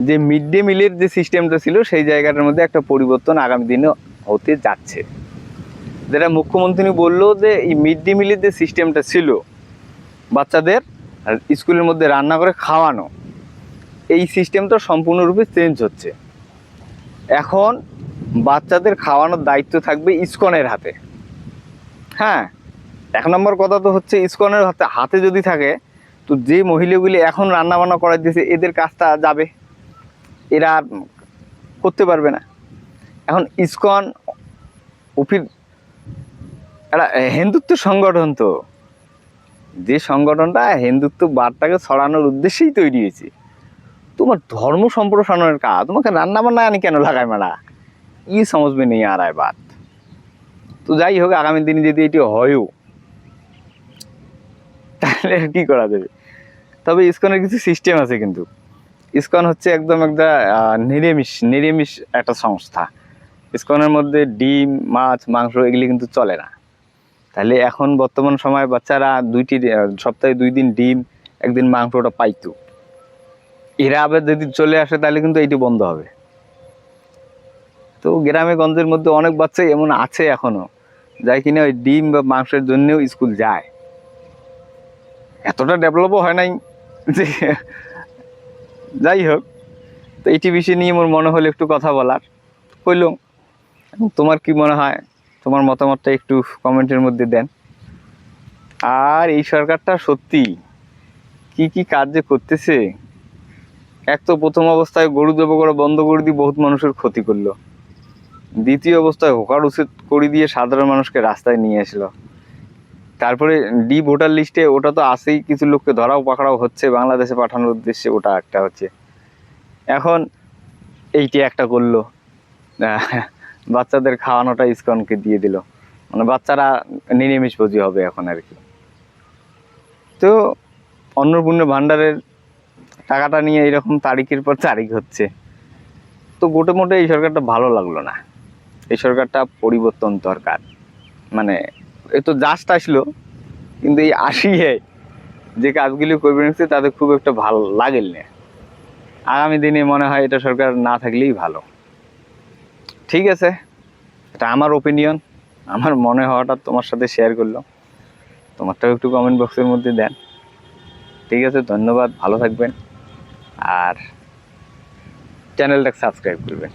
যে mid day মিলের যে সিস্টেমটা ছিল সেই জায়গাটার মধ্যে একটা পরিবর্তন আগামী দিনে হতে যাচ্ছে। যেটা মুখ্যমন্ত্রী বললো যে এই মিড ডে মিলের যে সিস্টেমটা ছিল বাচ্চাদের স্কুলের মধ্যে রান্না করে খাওয়ানো, এই সিস্টেমটা সম্পূর্ণরূপে চেঞ্জ হচ্ছে। এখন বাচ্চাদের খাওয়ানোর দায়িত্ব থাকবে ইসকনের হাতে। হ্যাঁ, 1 নম্বর কথা তো হচ্ছে ইসকনের হাতে যদি থাকে, তো যে মহিলাগুলি এখন রান্নাবান্না করার দিয়েছে এদের কাজটা যাবে, এরা আর করতে পারবে না। এখন ইসকন অফির একটা হিন্দুত্ব সংগঠন, তো যে সংগঠনটা হিন্দুত্ব বার্তাকে ছড়ানোর উদ্দেশ্যেই তৈরি হয়েছে। তোমার ধর্ম সম্প্রসারণের কাজ, তোমাকে রান্না বান্না আনি কেন লাগায় মারা, ই সমঝবে নেই আর আয় বাত। তো যাই হোক, আগামী দিনে যদি এটি হয়ও তাহলে কি করা যাবে। তবে ইসকনের কিছু সিস্টেম আছে, কিন্তু ইসকন হচ্ছে একদম একটা নিরামিষ একটা সংস্থা। ইসকনের মধ্যে ডিম, মাছ, মাংস এগুলি কিন্তু চলে না। তাহলে এখন বর্তমান সময়ে বাচ্চারা সপ্তাহে 2 দিন ডিম, 1 দিন মাংসটা পাইতো। এরা আবার যদি চলে আসে তাহলে কিন্তু এটি বন্ধ হবে। তো গ্রামে গঞ্জের মধ্যে অনেক বাচ্চাই এমন আছে এখনো, যাই কিনা ওই ডিম বা মাংসের জন্যও স্কুল যায়। এতটা ডেভেলপও হয় নাই যে, যাই হোক। তো এটি বিষয় নিয়ে মোর মনে হলো একটু কথা বলার, কইলাম। তোমার কি মনে হয়, তোমার মতামতটা একটু কমেন্টের মধ্যে দেন। আর এই সরকারটা সত্যি কি কাজ যে করতেছে। এক তো প্রথম অবস্থায় গরু জব করা বন্ধ করে দিয়ে বহুত মানুষের ক্ষতি করলো। দ্বিতীয় অবস্থায় হোকার উচিত করে দিয়ে সাধারণ মানুষকে রাস্তায় নিয়ে আসলো। তারপরে ভোটার লিস্টে ওটা তো আছেই, কিছু লোককে ধরাও পাকড়াও হচ্ছে বাংলাদেশে পাঠানোর উদ্দেশ্যে, ওটা একটা হচ্ছে। এখন এইটি একটা করলো, বাচ্চাদের খাওয়ানোটা ইসকনকে দিয়ে দিল, মানে বাচ্চারা নিরামিষভোজী হবে এখন আর কি। তো অন্নপূর্ণা ভাণ্ডারের টাকাটা নিয়ে এরকম তারিখের পর তারিখ হচ্ছে। তো মোটে এই সরকারটা ভালো লাগলো না। এই সরকারটা পরিবর্তন দরকার। মানে এ তো জাস্ট আসলো, কিন্তু এই আসিয়ে যে কাজগুলি করবে নিচ্ছে তাদের খুব একটা ভালো লাগেল না। আগামী দিনে মনে হয় এটা সরকার না থাকলেই ভালো। ঠিক আছে, এটা আমার ওপিনিয়ন, আমার মনে হওয়াটা তোমার সাথে শেয়ার করলাম। তোমারটাও একটু কমেন্ট বক্সের মধ্যে দেন। ঠিক আছে, ধন্যবাদ, ভালো থাকবেন, আর চ্যানেলটাকে সাবস্ক্রাইব করবেন।